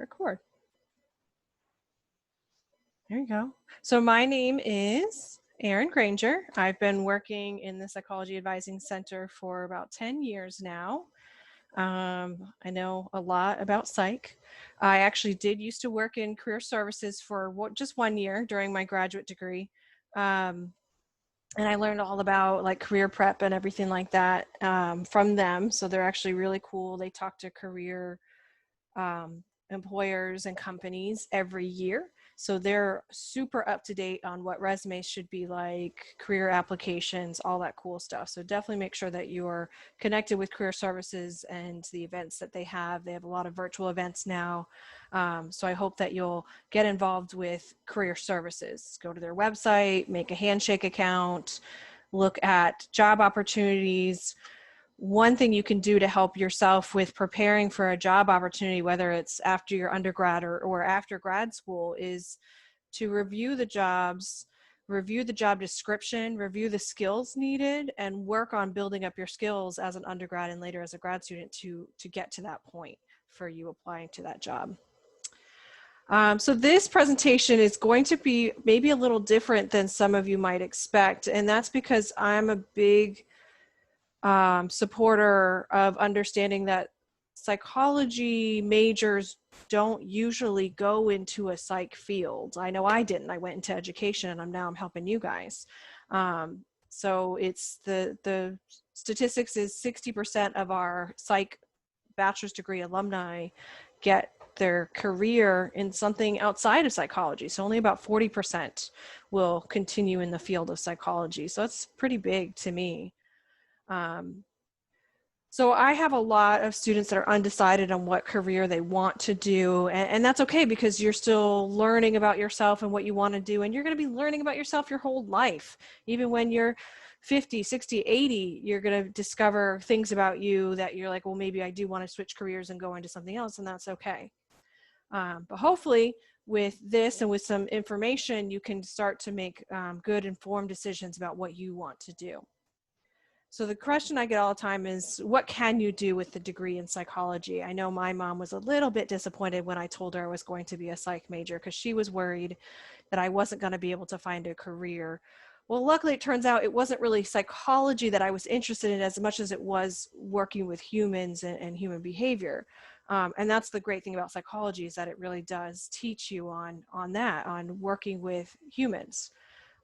Record. There you go. So my name is Erin Granger. I've been working in the Psychology Advising Center for about 10 years now. I know a lot about psych. I actually did used to work in career services for just 1 year during my graduate degree. And I learned all about like career prep and everything like that from them. So they're actually really cool. They talk to career employers and companies every year. So they're super up to date on what resumes should be like, career applications, all that cool stuff. So definitely make sure that you're connected with career services and the events that they have. They have a lot of virtual events now. So I hope that you'll get involved with career services. Go to their website, make a handshake account, look at job opportunities. One thing you can do to help yourself with preparing for a job opportunity, whether it's after your undergrad or after grad school, is to review the jobs, review the job description, review the skills needed, and work on building up your skills as an undergrad and later as a grad student to get to that point for you applying to that job. So this presentation is going to be maybe a little different than some of you might expect, and that's because I'm a big supporter of understanding that psychology majors don't usually go into a psych field. I know I didn't. I went into education, and I'm helping you guys. So it's the statistics is 60% of our psych bachelor's degree alumni get their career in something outside of psychology. So only about 40% will continue in the field of psychology. So that's pretty big to me. So I have a lot of students that are undecided on what career they want to do, and that's okay because you're still learning about yourself and what you want to do, and you're going to be learning about yourself your whole life. Even when you're 50, 60, 80, you're going to discover things about you that you're like, well, maybe I do want to switch careers and go into something else, and that's okay. But hopefully with this and with some information, you can start to make good informed decisions about what you want to do. So the question I get all the time is, what can you do with the degree in psychology? I know my mom was a little bit disappointed when I told her I was going to be a psych major because she was worried that I wasn't going to be able to find a career. Well, luckily it turns out it wasn't really psychology that I was interested in as much as it was working with humans and human behavior. And that's the great thing about psychology, is that it really does teach you on that, on working with humans.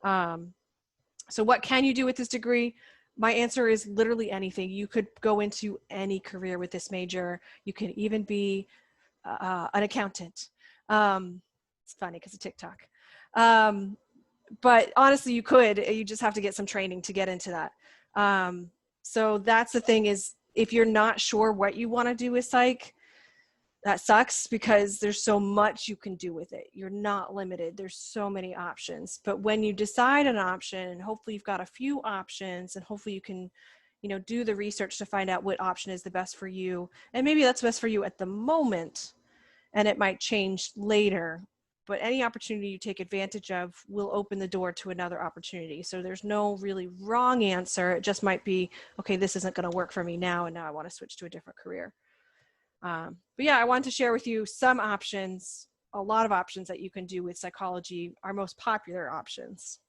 So what can you do with this degree? My answer is literally anything. You could go into any career with this major. You can even be an accountant. It's funny because of TikTok. But honestly, you could. You just have to get some training to get into that. So that's the thing, is if you're not sure what you want to do with psych, that sucks because there's so much you can do with it. You're not limited. There's so many options. But when you decide an option, hopefully you've got a few options, and hopefully you can, do the research to find out what option is the best for you. And maybe that's best for you at the moment, and it might change later. But any opportunity you take advantage of will open the door to another opportunity. So there's no really wrong answer. It just might be, okay, this isn't going to work for me now, and now I want to switch to a different career. But yeah, I wanted to share with you some options, a lot of options that you can do with psychology, our most popular options.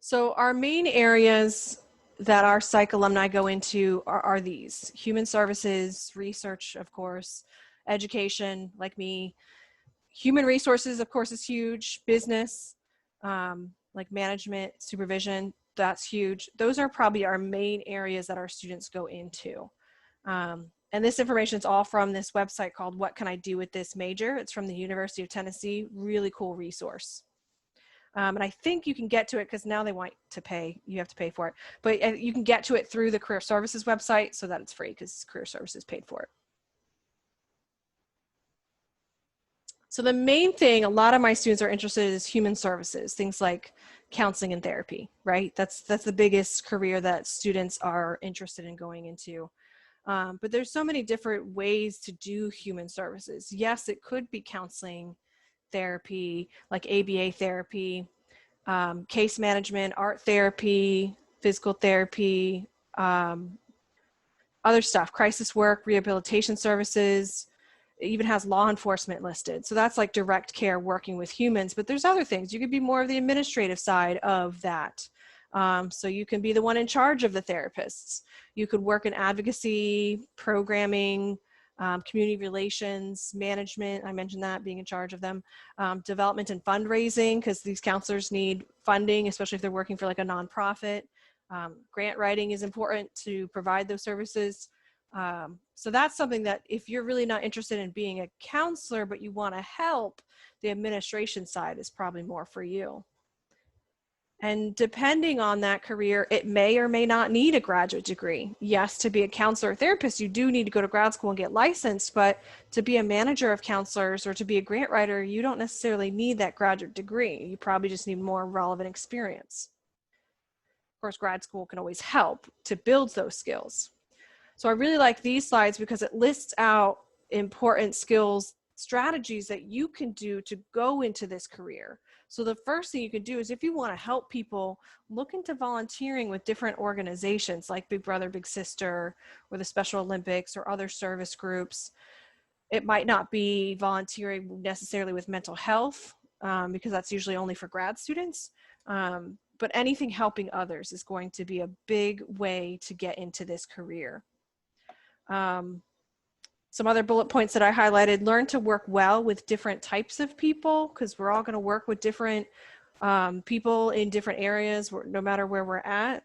So our main areas that our psych alumni go into are these: human services, research, of course, education, like me, human resources, of course, is huge, business, like management, supervision, that's huge. Those are probably our main areas that our students go into. And this information is all from this website called What Can I Do With This Major? It's from the University of Tennessee. Really cool resource. And I think you can get to it because now they want to pay. You have to pay for it. But you can get to it through the Career Services website so that it's free because Career Services paid for it. So the main thing a lot of my students are interested in is human services, things like counseling and therapy, right? That's the biggest career that students are interested in going into. But there's so many different ways to do human services. Yes, it could be counseling, therapy, like ABA therapy, case management, art therapy, physical therapy, Other stuff, crisis work, rehabilitation services, it even has law enforcement listed. So that's like direct care working with humans, but there's other things. You could be more of the administrative side of that. So you can be the one in charge of the therapists. You could work in advocacy, programming, community relations, management. I mentioned that, being in charge of them. Development and fundraising, because these counselors need funding, especially if they're working for like a nonprofit. Grant writing is important to provide those services. So that's something that if you're really not interested in being a counselor, but you want to help, the administration side is probably more for you. And depending on that career, it may or may not need a graduate degree. Yes, to be a counselor or therapist, you do need to go to grad school and get licensed, but to be a manager of counselors or to be a grant writer, you don't necessarily need that graduate degree. You probably just need more relevant experience. Of course, grad school can always help to build those skills. So I really like these slides because it lists out important skills, strategies that you can do to go into this career. So the first thing you can do is, if you want to help people, look into volunteering with different organizations like Big Brother, Big Sister, or the Special Olympics, or other service groups. It might not be volunteering necessarily with mental health, because that's usually only for grad students. But anything helping others is going to be a big way to get into this career. Some other bullet points that I highlighted: learn to work well with different types of people, because we're all going to work with different people in different areas, no matter where we're at.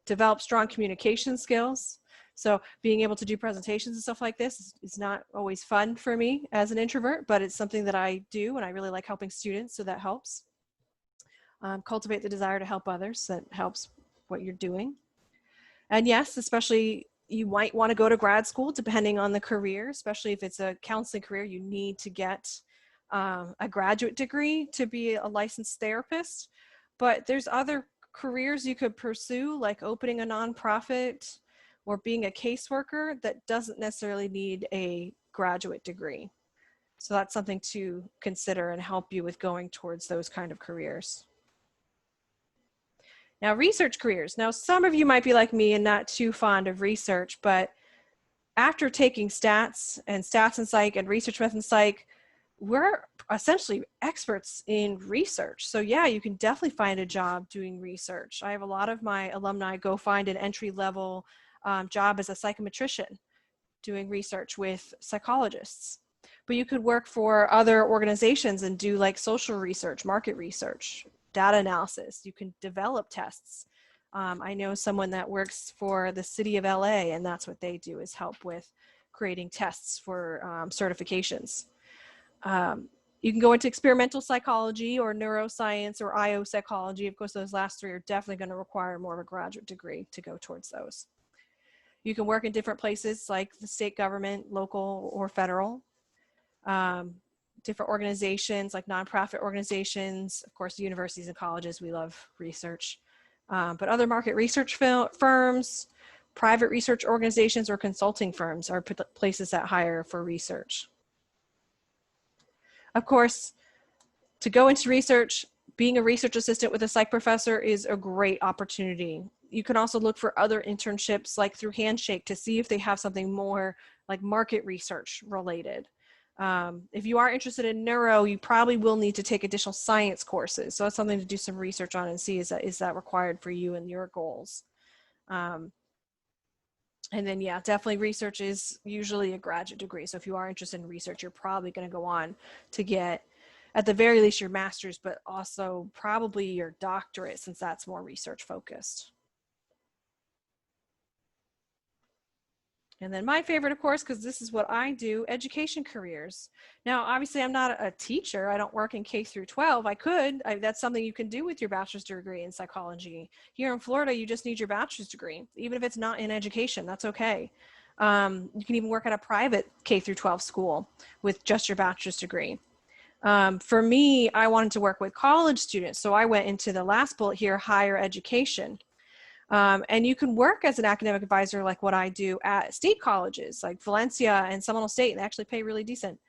Develop strong communication skills. So being able to do presentations and stuff like this is not always fun for me as an introvert, but it's something that I do, and I really like helping students, so that helps. Cultivate the desire to help others. That helps what you're doing. And yes, especially you might want to go to grad school depending on the career, especially if it's a counseling career. You need to get a graduate degree to be a licensed therapist. But there's other careers you could pursue, like opening a nonprofit or being a caseworker, that doesn't necessarily need a graduate degree. So that's something to consider and help you with going towards those kind of careers. Now, research careers. Now, some of you might be like me and not too fond of research, but after taking stats and psych and research method psych, we're essentially experts in research. So yeah, you can definitely find a job doing research. I have a lot of my alumni go find an entry-level job as a psychometrician doing research with psychologists. But you could work for other organizations and do like social research, market research, data analysis. You can develop tests. I know someone that works for the city of LA, and that's what they do, is help with creating tests for certifications. You can go into experimental psychology or neuroscience or IO psychology. Of course, those last three are definitely going to require more of a graduate degree to go towards those. You can work in different places like the state government, local or federal. Different organizations like nonprofit organizations, of course, universities and colleges, we love research. But other market research firms, private research organizations, or consulting firms are places that hire for research. Of course, to go into research, being a research assistant with a psych professor is a great opportunity. You can also look for other internships like through Handshake to see if they have something more like market research related. If you are interested in neuro, you probably will need to take additional science courses. So that's something to do some research on and see, is that required for you and your goals? And then, yeah, definitely research is usually a graduate degree. So if you are interested in research, you're probably going to go on to get, at the very least, your master's, but also probably your doctorate, since that's more research focused. And then my favorite, of course, because this is what I do, education careers. Now, obviously, I'm not a teacher. I don't work in K through 12. I could. That's something you can do with your bachelor's degree in psychology. Here in Florida, you just need your bachelor's degree. Even if it's not in education, that's okay. You can even work at a private K through 12 school with just your bachelor's degree. For me, I wanted to work with college students. So I went into the last bullet here, higher education. And you can work as an academic advisor like what I do at state colleges like Valencia and Seminole State, and they actually pay really decent.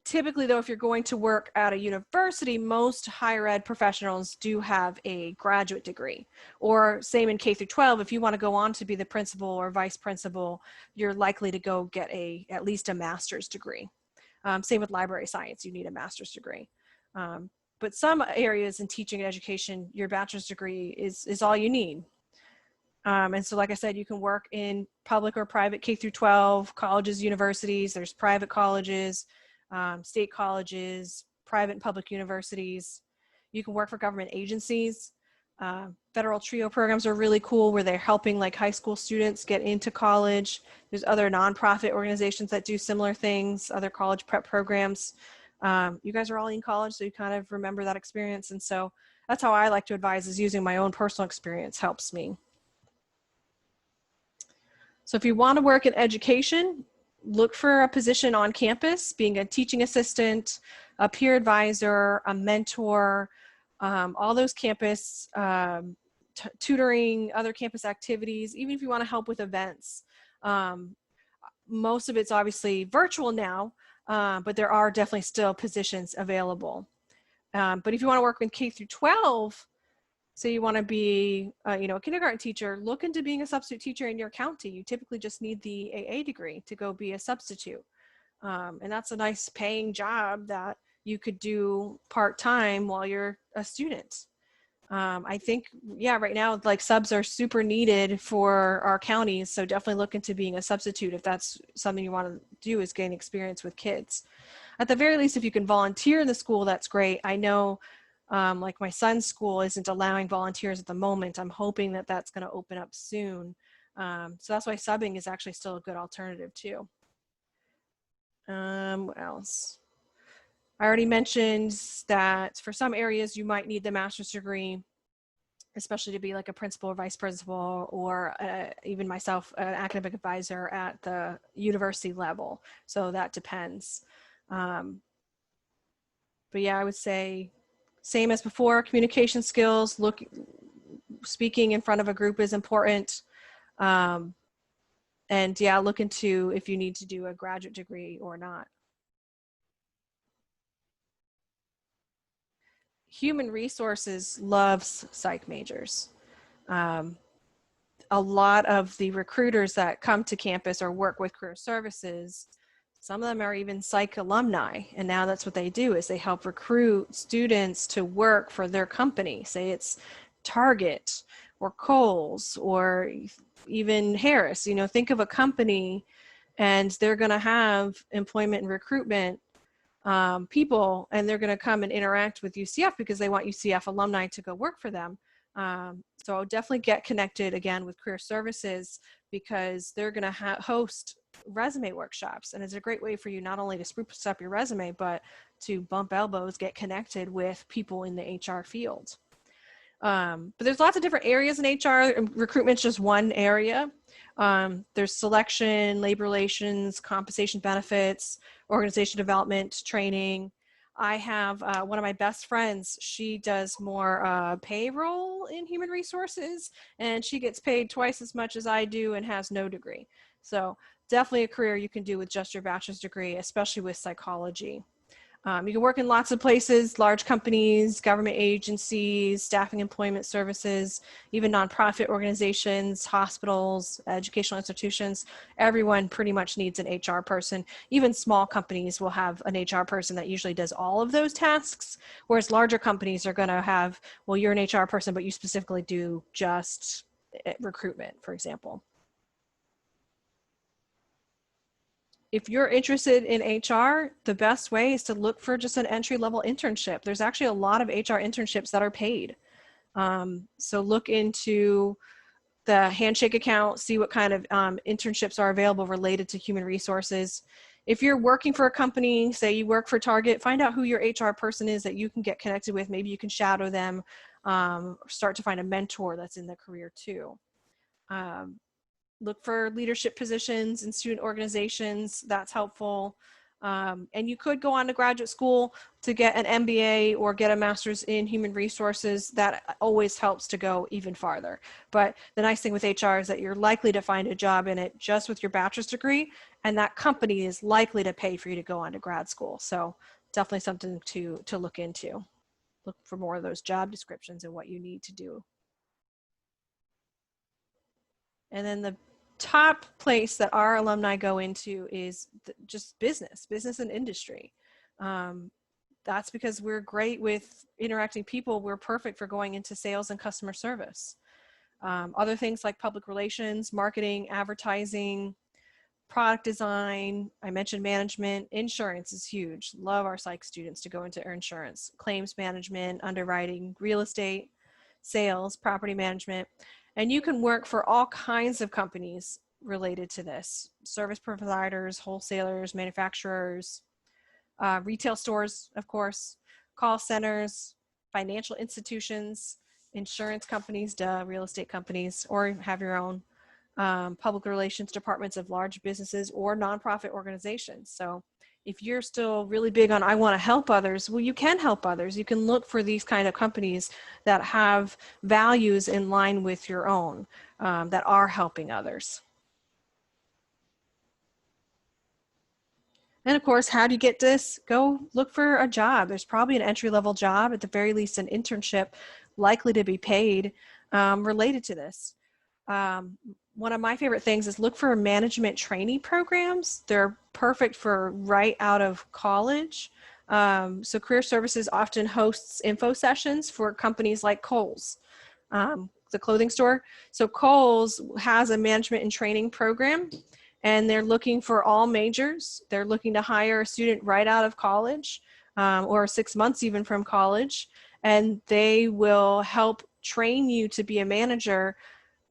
Typically, though, if you're going to work at a university, most higher ed professionals do have a graduate degree. Or same in K through 12, if you want to go on to be the principal or vice principal, you're likely to go get at least a master's degree. Same with library science, you need a master's degree. But some areas in teaching and education, your bachelor's degree is all you need. And so, like I said, you can work in public or private K through 12, colleges, universities, there's private colleges, state colleges, private and public universities. You can work for government agencies. Federal TRIO programs are really cool where they're helping like high school students get into college. There's other nonprofit organizations that do similar things, other college prep programs. You guys are all in college, so you kind of remember that experience. And so that's how I like to advise, is using my own personal experience helps me. So if you want to work in education, look for a position on campus, being a teaching assistant, a peer advisor, a mentor, all those campus tutoring, other campus activities, even if you want to help with events. Most of it's obviously virtual now, but there are definitely still positions available. But if you want to work with K through 12, so you want to be, a kindergarten teacher, look into being a substitute teacher in your county. You typically just need the AA degree to go be a substitute. And that's a nice paying job that you could do part-time while you're a student. I think, yeah, right now, like subs are super needed for our counties. So definitely look into being a substitute if that's something you want to do, is gain experience with kids. At the very least, if you can volunteer in the school, that's great. I know like my son's school isn't allowing volunteers at the moment. I'm hoping that that's going to open up soon. So that's why subbing is actually still a good alternative too. What else? I already mentioned that for some areas you might need the master's degree, especially to be like a principal or vice principal, or even myself, an academic advisor at the university level. So that depends. But yeah, I would say same as before, communication skills, speaking in front of a group is important. And yeah, look into if you need to do a graduate degree or not. Human resources loves psych majors. A lot of the recruiters that come to campus or work with career services, some of them are even psych alumni. And now that's what they do, is they help recruit students to work for their company. Say it's Target or Kohl's or even Harris. Think of a company and they're going to have employment and recruitment people, and they're going to come and interact with UCF because they want UCF alumni to go work for them. So definitely get connected again with career services, because they're going to host resume workshops, and it's a great way for you not only to spruce up your resume, but to bump elbows, get connected with people in the HR field. But there's lots of different areas in HR. Recruitment's just one area. There's selection, labor relations, compensation, benefits, organization development, training. I have one of my best friends. She does more payroll in human resources, and she gets paid twice as much as I do and has no degree. So definitely a career you can do with just your bachelor's degree, especially with psychology. You can work in lots of places, large companies, government agencies, staffing employment services, even nonprofit organizations, hospitals, educational institutions. Everyone pretty much needs an HR person. Even small companies will have an HR person that usually does all of those tasks, whereas larger companies are going to have, well, you're an HR person, but you specifically do just recruitment, for example. If you're interested in HR, the best way is to look for just an entry-level internship. There's actually a lot of HR internships that are paid. So look into the Handshake account, see what kind of internships are available related to human resources. If you're working for a company, say you work for Target, find out who your HR person is that you can get connected with. Maybe you can shadow them, start to find a mentor that's in the career too. Look for leadership positions in student organizations. That's helpful. And you could go on to graduate school to get an MBA or get a master's in human resources. That always helps to go even farther. But the nice thing with HR is that you're likely to find a job in it just with your bachelor's degree, and that company is likely to pay for you to go on to grad school. So definitely something to look into. Look for more of those job descriptions and what you need to do. And then the top place that our alumni go into is just business and industry. That's because we're great with interacting people. We're perfect for going into sales and customer service. Other things like public relations, marketing, advertising, product design, I mentioned management, insurance is huge. Love our psych students to go into insurance, claims management, underwriting, real estate, sales, property management. And you can work for all kinds of companies related to this: service providers, wholesalers, manufacturers, retail stores, of course, call centers, financial institutions, insurance companies, real estate companies, or have your own, public relations departments of large businesses or nonprofit organizations. So if you're still really big on, I want to help others, well, you can help others. You can look for these kind of companies that have values in line with your own, that are helping others. And of course, how do you get this? Go look for a job. There's probably an entry-level job, at the very least an internship, likely to be paid, related to this. One of my favorite things is look for management training programs. They're perfect for right out of college. So Career Services often hosts info sessions for companies like Kohl's, the clothing store. So Kohl's has a management and training program, and they're looking for all majors. They're looking to hire a student right out of college, or 6 months even from college, and they will help train you to be a manager,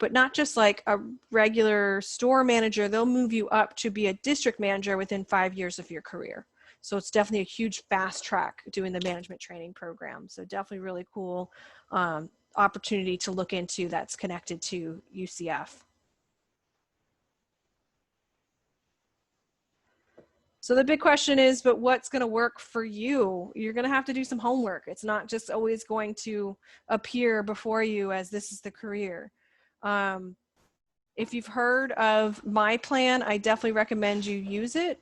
but not just like a regular store manager. They'll move you up to be a district manager within 5 years of your career. So it's definitely a huge fast track doing the management training program. So definitely really cool, opportunity to look into that's connected to UCF. So the big question is, but what's going to work for you? You're going to have to do some homework. It's not just always going to appear before you as this is the career. If you've heard of My Plan, I definitely recommend you use it.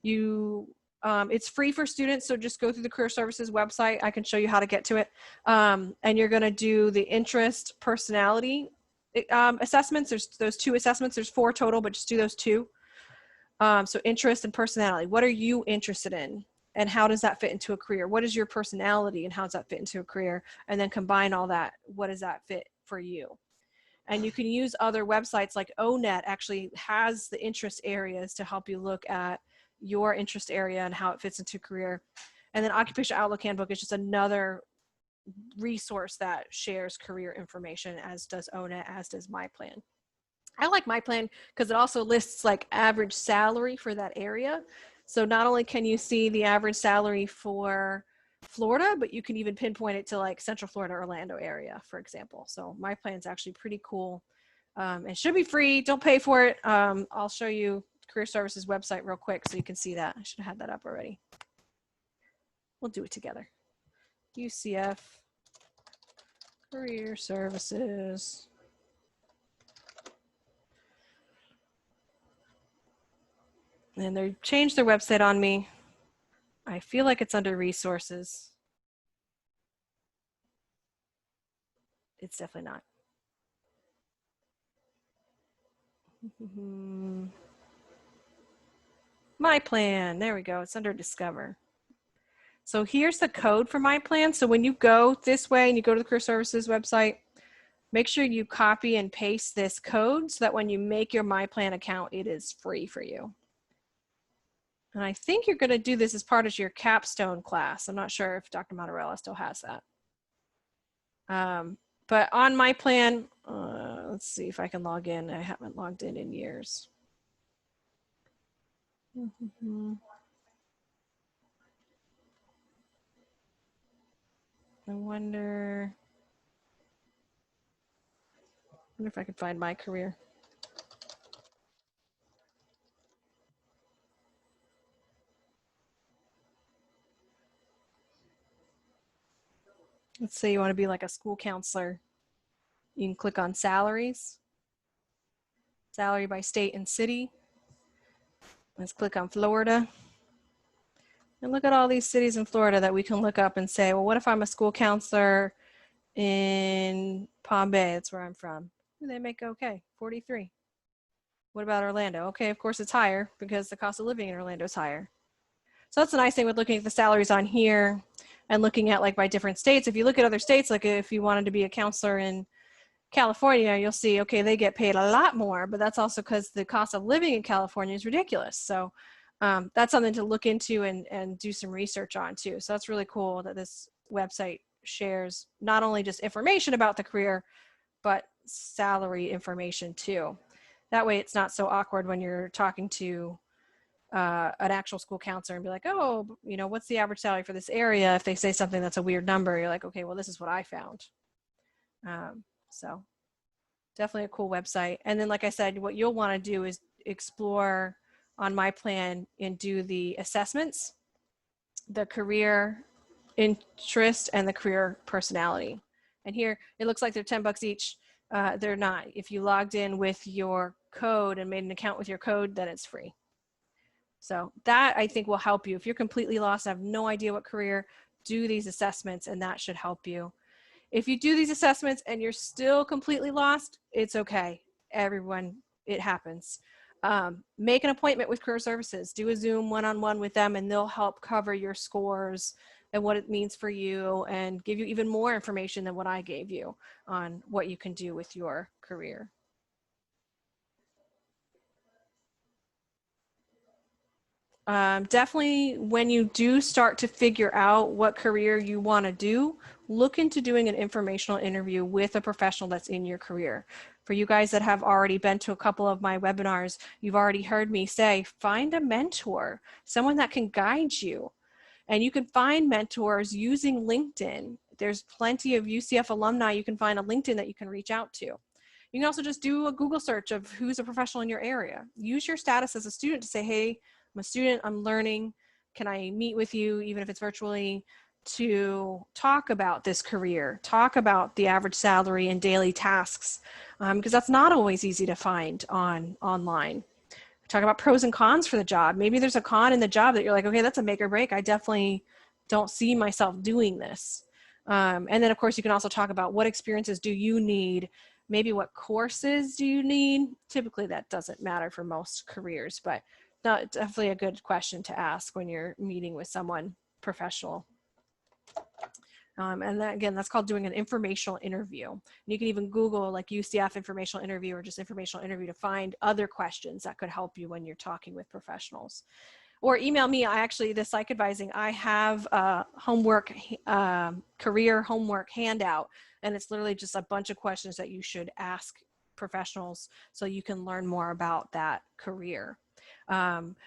It's free for students, so just go through the Career Services website. I can show you how to get to it. And you're going to do the interest personality, assessments. There's those 2 assessments. There's 4 total, but just do those 2. So interest and personality. What are you interested in? And how does that fit into a career? What is your personality and how does that fit into a career? And then combine all that. What does that fit for you? And you can use other websites like ONET actually has the interest areas to help you look at your interest area and how it fits into a career. And then Occupational Outlook Handbook is just another resource that shares career information, as does ONET, as does My Plan. I like My Plan because it also lists like average salary for that area. So not only can you see the average salary for Florida, but you can even pinpoint it to like Central Florida, Orlando area, for example. So My Plan is actually pretty cool. It should be free. Don't pay for it. I'll show you Career Services website real quick so you can see that. I should have had that up already. We'll do it together. UCF Career Services. And they changed their website on me. I feel like it's under resources. It's definitely not. My Plan. There we go. It's under Discover. So here's the code for My Plan. So when you go this way and you go to the Career Services website, make sure you copy and paste this code so that when you make your My Plan account, it is free for you. And I think you're going to do this as part of your capstone class. I'm not sure if Dr. Monterella still has that. But on My Plan, let's see if I can log in. I haven't logged in years. I wonder if I can find my career. Let's say you want to be like a school counselor. You can click on salaries, salary by state and city. Let's click on Florida. And look at all these cities in Florida that we can look up and say, well, what if I'm a school counselor in Palm Bay? That's where I'm from. They make okay, 43. What about Orlando? Okay, of course it's higher because the cost of living in Orlando is higher. So that's the nice thing with looking at the salaries on here and looking at like by different states. If you look at other states, like if you wanted to be a counselor in California, you'll see, okay, they get paid a lot more, but that's also because the cost of living in California is ridiculous. So that's something to look into and do some research on too. So that's really cool that this website shares not only just information about the career, but salary information too. That way it's not so awkward when you're talking to an actual school counselor and be like, oh, you know, what's the average salary for this area? If they say something that's a weird number, you're like, okay, well, this is what I found. So definitely a cool website. And then, like I said, what you'll want to do is explore on my plan and do the assessments, the career interest, and the career personality. And here it looks like they're $10 each. They're not. If you logged in with your code and made an account with your code, then it's free. So that I think will help you. If you're completely lost, have no idea what career, do these assessments and that should help you. If you do these assessments and you're still completely lost, it's okay. Everyone, it happens. Make an appointment with Career Services. Do a Zoom one-on-one with them and they'll help cover your scores and what it means for you and give you even more information than what I gave you on what you can do with your career. Definitely when you do start to figure out what career you want to do, look into doing an informational interview with a professional that's in your career. For you guys that have already been to a couple of my webinars, you've already heard me say, find a mentor, someone that can guide you. And you can find mentors using LinkedIn. There's plenty of UCF alumni you can find on LinkedIn that you can reach out to. You can also just do a Google search of who's a professional in your area. Use your status as a student to say, hey, I'm a student, I'm learning. Can I meet with you, even if it's virtually, to talk about this career, talk about the average salary and daily tasks, because that's not always easy to find online. Talk about pros and cons for the job. Maybe there's a con in the job that you're like, okay, that's a make or break. I definitely don't see myself doing this. And then of course you can also talk about what experiences do you need, maybe what courses do you need. Typically that doesn't matter for most careers, but definitely a good question to ask when you're meeting with someone professional. And that, again, that's called doing an informational interview. And you can even Google like UCF informational interview or just informational interview to find other questions that could help you when you're talking with professionals. Or email me. I actually, the psych advising, I have a homework, career homework handout, and it's literally just a bunch of questions that you should ask professionals so you can learn more about that career.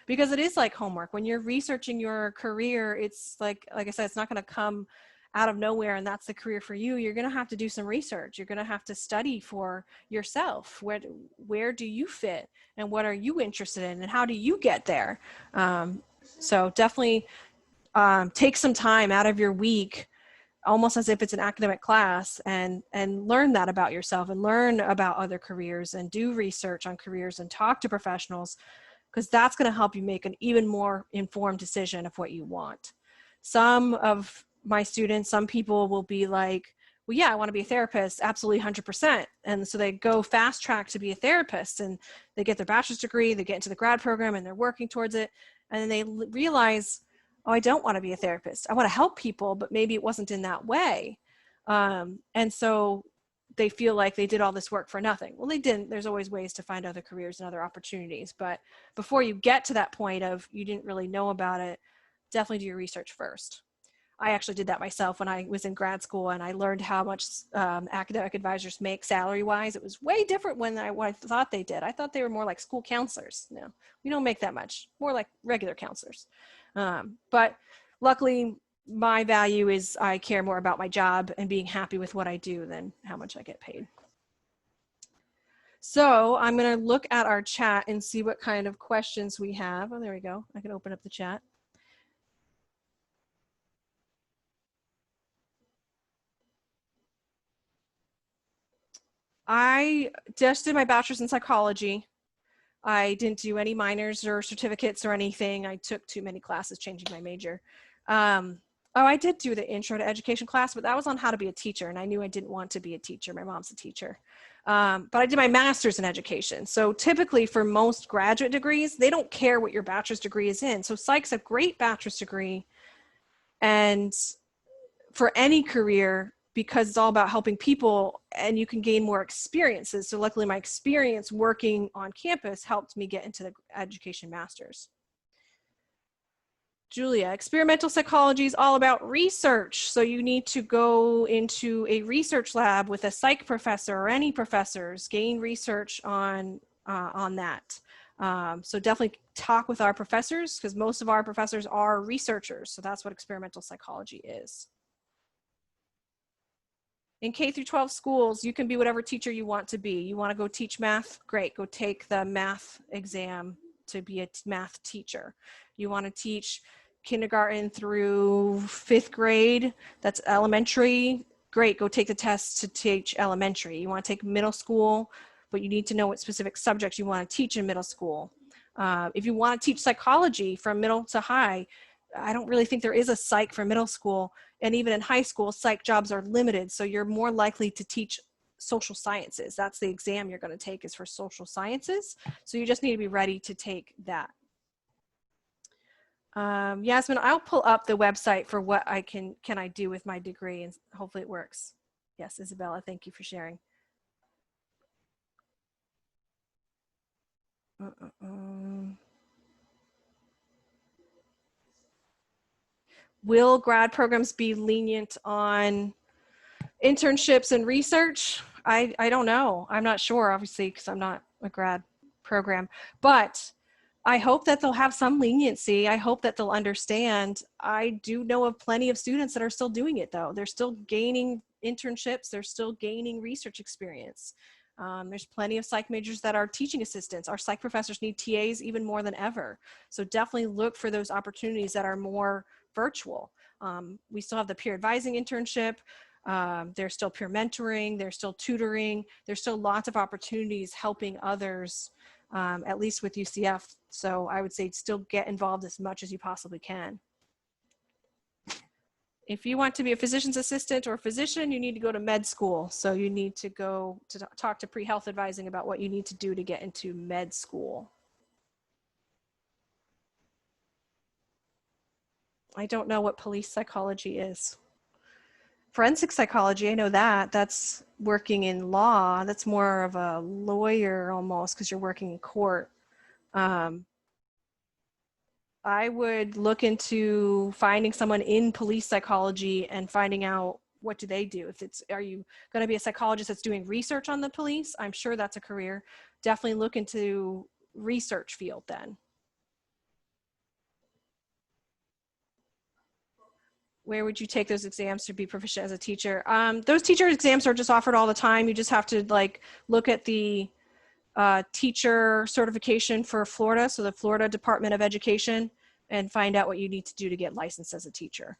Because it is like homework. When you're researching your career, it's like I said, it's not going to come out of nowhere and that's the career for you. You're going to have to do some research. You're going to have to study for yourself. Where do you fit and what are you interested in and how do you get there? So definitely take some time out of your week, almost as if it's an academic class, and learn that about yourself and learn about other careers and do research on careers and talk to professionals, because that's going to help you make an even more informed decision of what you want. Some of my students, some people will be like, well, yeah, I want to be a therapist, absolutely 100%. And so they go fast track to be a therapist and they get their bachelor's degree, they get into the grad program and they're working towards it. And then they realize, oh, I don't want to be a therapist. I want to help people, but maybe it wasn't in that way. And so they feel like they did all this work for nothing. Well, they didn't. There's always ways to find other careers and other opportunities. But before you get to that point of you didn't really know about it, definitely do your research first. I actually did that myself when I was in grad school, and I learned how much academic advisors make salary-wise. It was way different when what I thought they did. I thought they were more like school counselors. No, we don't make that much. More like regular counselors. But luckily, my value is I care more about my job and being happy with what I do than how much I get paid. So I'm going to look at our chat and see what kind of questions we have. Oh, there we go. I can open up the chat. I just did my bachelor's in psychology. I didn't do any minors or certificates or anything. I took too many classes changing my major. Oh, I did do the intro to education class, but that was on how to be a teacher. And I knew I didn't want to be a teacher. My mom's a teacher. But I did my master's in education. So typically for most graduate degrees, they don't care what your bachelor's degree is in. So Psych's a great bachelor's degree. And for any career, because it's all about helping people and you can gain more experiences. So luckily my experience working on campus helped me get into the education master's. Julia, experimental psychology is all about research. So you need to go into a research lab with a psych professor or any professors, gain research on that. So definitely talk with our professors because most of our professors are researchers. So that's what experimental psychology is. In K through 12 schools, you can be whatever teacher you want to be. You want to go teach math? Great, go take the math exam to be a math teacher. You want to teach kindergarten through 5th grade, that's elementary? Great, go take the test to teach elementary. You want to take middle school, but you need to know what specific subjects you want to teach in middle school. If you want to teach psychology from middle to high, I don't really think there is a psych for middle school. And even in high school, psych jobs are limited. So you're more likely to teach social sciences. That's the exam you're going to take is for social sciences. So you just need to be ready to take that. Yasmin, I'll pull up the website for what I can I do with my degree and hopefully it works. Yes, Isabella, thank you for sharing. Will grad programs be lenient on internships and research? I don't know. I'm not sure, obviously, because I'm not a grad program, but I hope that they'll have some leniency. I hope that they'll understand. I do know of plenty of students that are still doing it though. They're still gaining internships. They're still gaining research experience. There's plenty of psych majors that are teaching assistants. Our psych professors need TAs even more than ever. So definitely look for those opportunities that are more virtual. We still have the peer advising internship. There's still peer mentoring. There's still tutoring. There's still lots of opportunities helping others, at least with UCF. So I would say still get involved as much as you possibly can. If you want to be a physician's assistant or a physician, you need to go to med school. So you need to go to talk to pre-health advising about what you need to do to get into med school. I don't know what police psychology is. Forensic psychology, I know that. That's working in law. That's more of a lawyer almost because you're working in court. I would look into finding someone in police psychology and finding out what do they do. If it's, are you going to be a psychologist that's doing research on the police? I'm sure that's a career. Definitely look into research field then. Where would you take those exams to be proficient as a teacher? Those teacher exams are just offered all the time. You just have to like look at the teacher certification for Florida, so the Florida Department of Education, and find out what you need to do to get licensed as a teacher.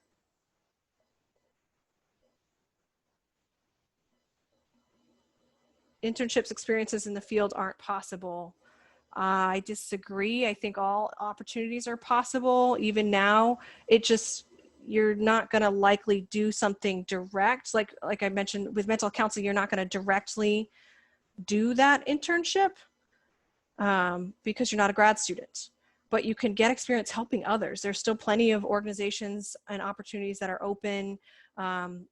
Internships experiences in the field aren't possible. I disagree. I think all opportunities are possible. Even now, it just, you're not going to likely do something direct. Like I mentioned with mental counseling, you're not going to directly do that internship because you're not a grad student, but you can get experience helping others. There's still plenty of organizations and opportunities that are open.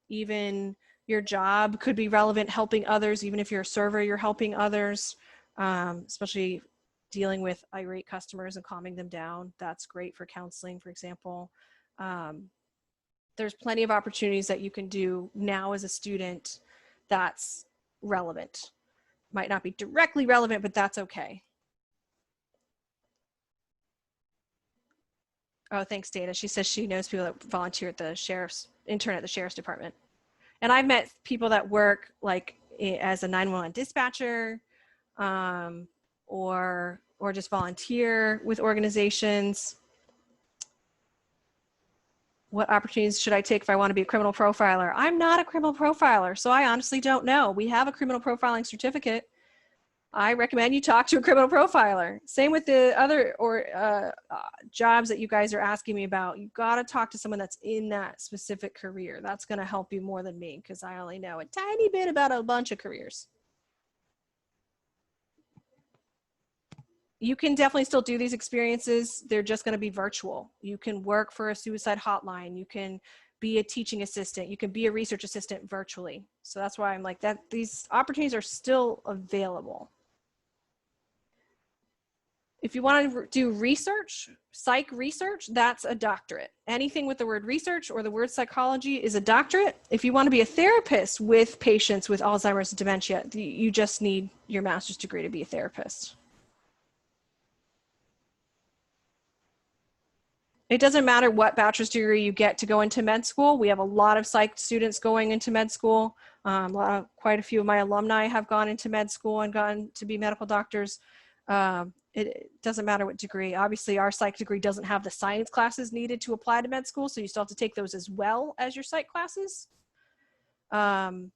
Even your job could be relevant helping others. Even if you're a server, you're helping others, especially dealing with irate customers and calming them down. That's great for counseling, for example. There's plenty of opportunities that you can do now as a student that's relevant. Might not be directly relevant, but that's okay. Oh, thanks, Dana. She says she knows people that volunteer at the intern at the sheriff's department. And I've met people that work like as a 911 dispatcher, or just volunteer with organizations. What opportunities should I take if I want to be a criminal profiler? I'm not a criminal profiler, so I honestly don't know. We have a criminal profiling certificate. I recommend you talk to a criminal profiler. Same with the other jobs that you guys are asking me about. You got to talk to someone that's in that specific career. That's going to help you more than me, because I only know a tiny bit about a bunch of careers. You can definitely still do these experiences. They're just going to be virtual. You can work for a suicide hotline. You can be a teaching assistant. You can be a research assistant virtually. So that's why I'm like that. These opportunities are still available. If you want to do research, psych research, that's a doctorate. Anything with the word research or the word psychology is a doctorate. If you want to be a therapist with patients with Alzheimer's and dementia, you just need your master's degree to be a therapist. It doesn't matter what bachelor's degree you get to go into med school. We have a lot of psych students going into med school. Quite a few of my alumni have gone into med school and gotten to be medical doctors. It doesn't matter what degree. Obviously, our psych degree doesn't have the science classes needed to apply to med school, so you still have to take those as well as your psych classes. And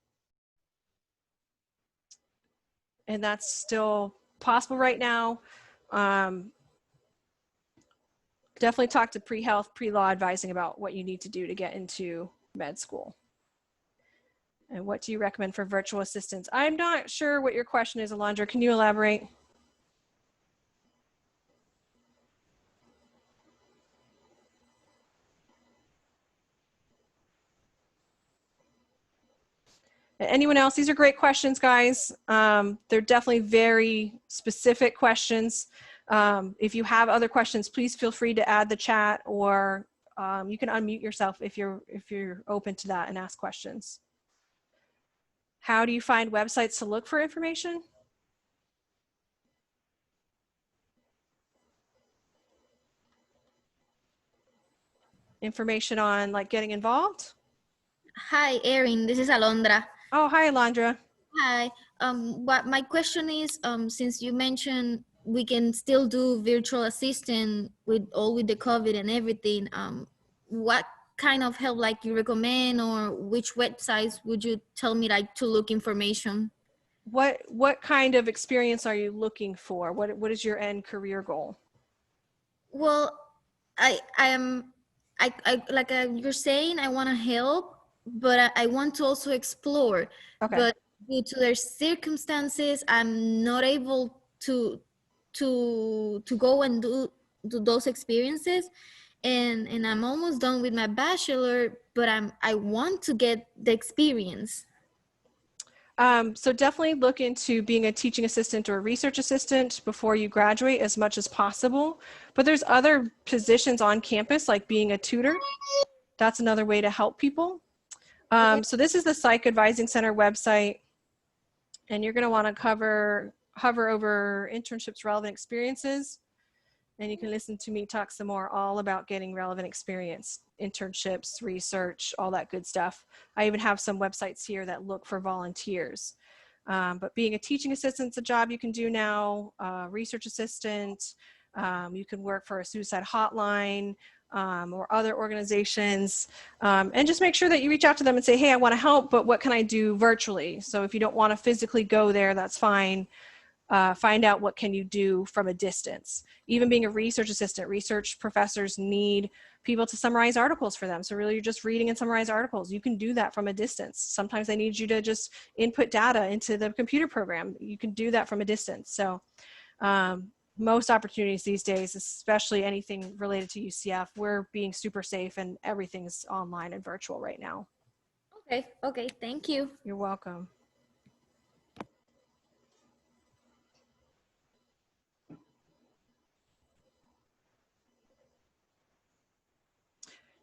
that's still possible right now. Definitely talk to pre-health, pre-law advising about what you need to do to get into med school. And what do you recommend for virtual assistants? I'm not sure what your question is, Alondra. Can you elaborate? Anyone else? These are great questions, guys. They're definitely very specific questions. If you have other questions, please feel free to add the chat, or you can unmute yourself if you're open to that and ask questions. How do you find websites to look for information? Information on like getting involved? Hi, Erin. This is Alondra. Oh, hi, Alondra. Hi. What my question is, since you mentioned we can still do virtual assistant with the COVID and everything, what kind of help like you recommend, or which websites would you tell me like to look information? What kind of experience are you looking for? What is your end career goal? Well, I like you're saying, I want to help, but I want to also explore. Okay. But due to their circumstances, I'm not able to go and do those experiences, and I'm almost done with my bachelor, but I want to get the experience. So definitely look into being a teaching assistant or a research assistant before you graduate as much as possible. But there's other positions on campus, like being a tutor. That's another way to help people. So this is the Psych Advising Center website, and you're going to want to hover over internships relevant experiences, and you can listen to me talk some more all about getting relevant experience, internships, research, all that good stuff. I even have some websites here that look for volunteers. But being a teaching assistant is a job you can do now, research assistant, you can work for a suicide hotline, or other organizations, and just make sure that you reach out to them and say, hey, I want to help, but what can I do virtually? So if you don't want to physically go there, that's fine. Find out what can you do from a distance. Even being a research assistant, research professors need people to summarize articles for them. So really you're just reading and summarize articles. You can do that from a distance. Sometimes they need you to just input data into the computer program. You can do that from a distance. So most opportunities these days, especially anything related to UCF, we're being super safe and everything's online and virtual right now. Okay, thank you. You're welcome.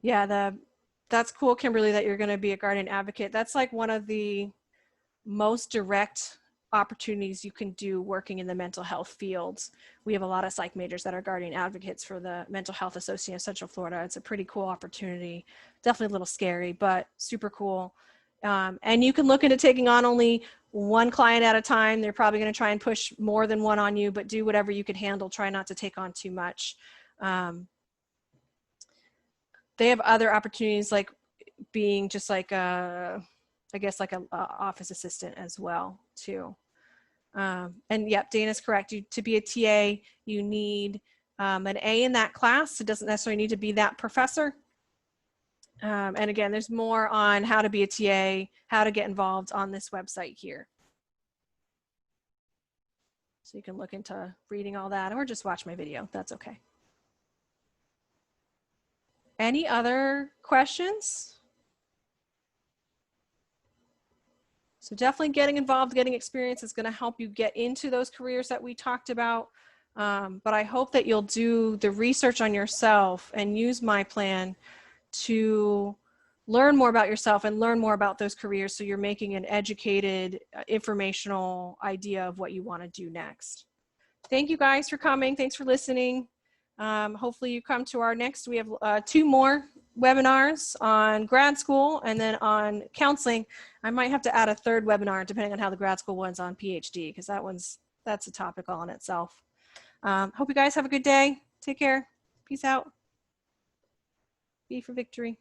Yeah, that's cool, Kimberly, that you're going to be a guardian advocate. That's like one of the most direct opportunities you can do working in the mental health fields. We have a lot of psych majors that are guardian advocates for the Mental Health Association of Central Florida. It's a pretty cool opportunity. Definitely a little scary, but super cool. And you can look into taking on only one client at a time. They're probably going to try and push more than one on you, but do whatever you can handle. Try not to take on too much. they have other opportunities like being just like a, I guess like a office assistant as well too. And yep, Dana's correct. To be a TA, you need an A in that class. It doesn't necessarily need to be that professor. And again, there's more on how to be a TA, how to get involved on this website here. So you can look into reading all that or just watch my video. That's okay. Any other questions? So definitely getting involved, getting experience is going to help you get into those careers that we talked about. But I hope that you'll do the research on yourself and use my plan to learn more about yourself and learn more about those careers so you're making an educated, informational idea of what you want to do next. Thank you guys for coming. Thanks for listening. Hopefully you come to our next, we have 2 more webinars on grad school and then on counseling. I might have to add a 3rd webinar depending on how the grad school one's on PhD, because that's a topic all in itself. Hope you guys have a good day. Take care. Peace out. B for victory.